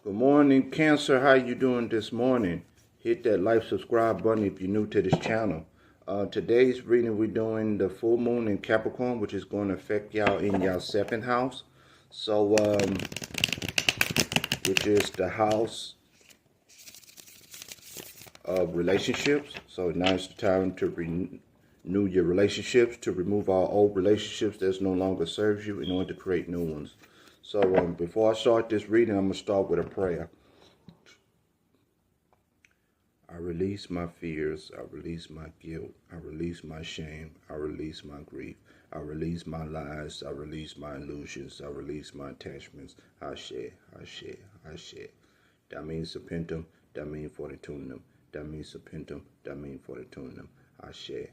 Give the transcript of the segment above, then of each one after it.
Good morning, Cancer. How you doing this morning? Hit that like, subscribe button if you're new to this channel. Today's reading, we're doing the full moon in Capricorn, which is going to affect y'all in y'all second house. So, which is the house of relationships. So now it's the time to renew your relationships, to remove all old relationships that no longer serves you in order to create new ones. So before I start this reading, I'm going to start with a prayer. I release my fears, I release my guilt, I release my shame, I release my grief, I release my lies, I release my illusions, I release my attachments. I share. That means serpentum, that means fortitudinum, that means serpentum, that means fortitudinum. I share.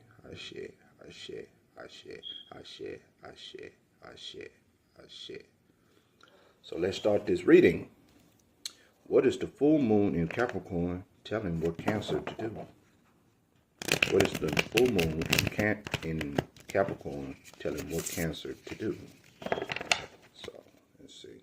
So let's start this reading. What is the full moon in Capricorn telling what Cancer to do? What is the full moon in Capricorn telling what Cancer to do? So, let's see.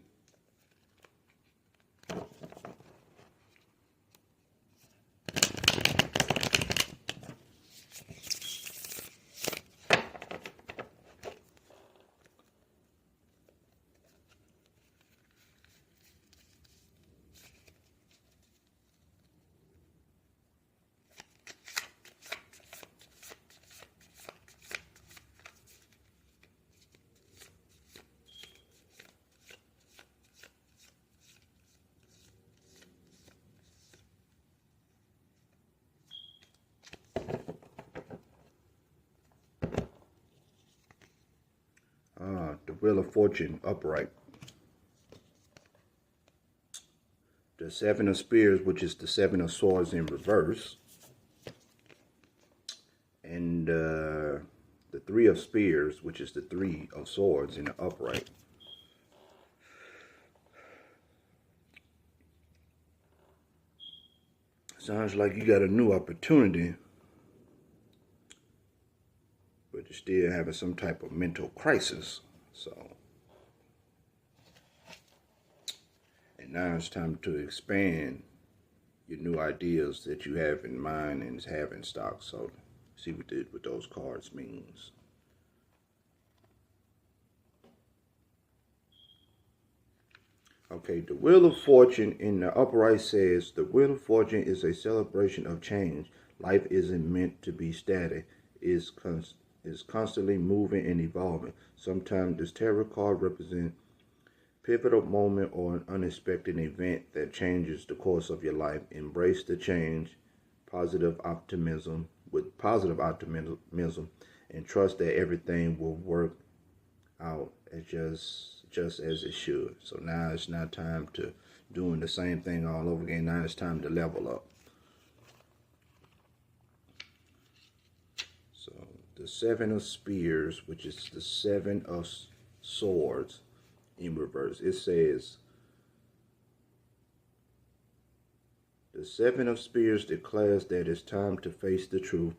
The Wheel of Fortune upright. The Seven of Spears, which is the Seven of Swords in reverse. And the Three of Spears, which is the Three of Swords in the upright. Sounds like you got a new opportunity, but you're still having some type of mental crisis. So, and now it's time to expand your new ideas that you have in mind and have in stock. So, see what those cards means. Okay, the Wheel of Fortune in the upright says, the Wheel of Fortune is a celebration of change. Life isn't meant to be static. It's constantly moving and evolving. Sometimes this tarot card represents a pivotal moment or an unexpected event that changes the course of your life. Embrace the change, with positive optimism, and trust that everything will work out just as it should. So now it's not time to doing the same thing all over again. Now it's time to level up. So the Seven of Spears, which is the Seven of Swords in reverse, it says, the Seven of Spears declares that it's time to face the truth.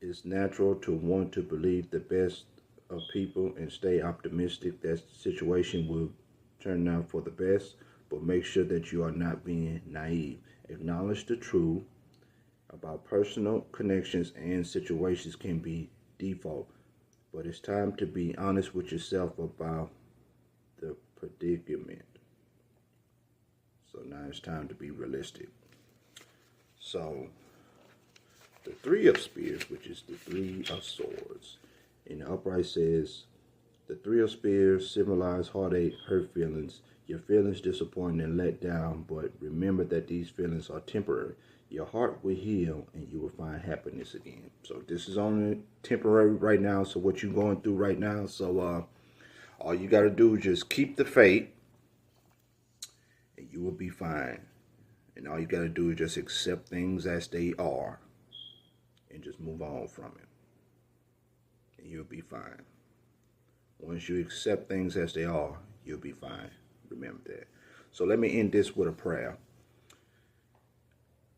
It's natural to want to believe the best of people and stay optimistic that the situation will turn out for the best, but make sure that you are not being naive. Acknowledge the truth about personal connections and situations can be default, but it's time to be honest with yourself about the predicament. So now it's time to be realistic. So the Three of Spears, which is the Three of Swords in the upright, says, the Three of Spears symbolize heartache, hurt feelings, your feelings disappointed and let down, but remember that these feelings are temporary. Your heart will heal and you will find happiness again. So this is only temporary right now. So what you're going through right now, so all you got to do is just keep the faith and you will be fine. And all you got to do is just accept things as they are and just move on from it. And you'll be fine. Once you accept things as they are, you'll be fine. Remember that. So let me end this with a prayer.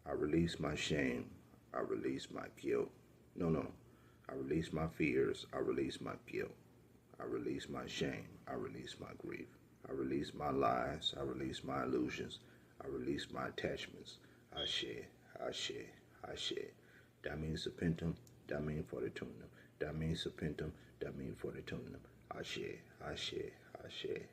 I release my shame. I release my guilt. No. I release my fears. I release my guilt. I release my shame. I release my grief. I release my lies. I release my illusions. I release my attachments. Ashe, Ashe, Ashe. Damin Serpentum, Damin Fortitudinum. Damin Serpentum, Damin Fortitudinum. Ashe, Ashe, Ashe,